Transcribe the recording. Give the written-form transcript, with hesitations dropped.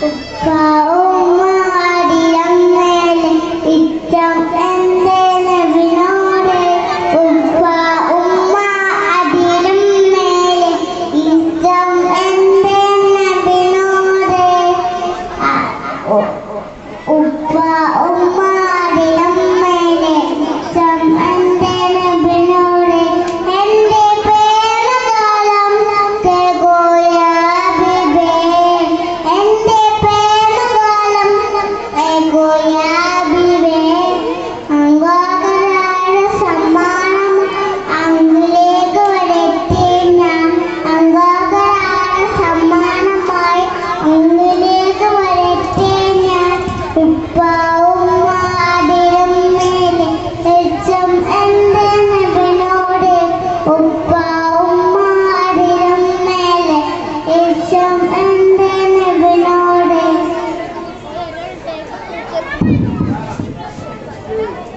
ഉപ്പ ഉമ്മ അടിയം മേലെ ഇഷ്ടം എൻ്റെ നബിനോട് ഉപ്പ ഉമ്മ അടിയം മേലെ ഇഷ്ടം എൻ്റെ നബിനോട് ഉപ്പ ഉമ്മ അടിയം മേലെ ഇഷ്ടം എൻ്റെ നബിനോട് എൻ്റെ പ്രേമകാലം കേൾക്കുക ബിബേ എൻ്റെ പ്രേമകാലം കേൾക്കുക ബിബേ അംഗോകരായ സമ്മാനം അങ്ങിലേക്ക് വരെത്തി ഞാൻ അംഗോകരായ സമ്മാനമായി അങ്ങിലേക്ക് വരെത്തി ഞാൻ ഉപ്പ ഉമ്മ അടിയം മേലെ ഇഷ്ടം എൻ്റെ നബിനോട് ഉപ്പ ഉമ്മ അടിയം മേലെ ഇഷ്ടം എൻ്റെ നബിനോട്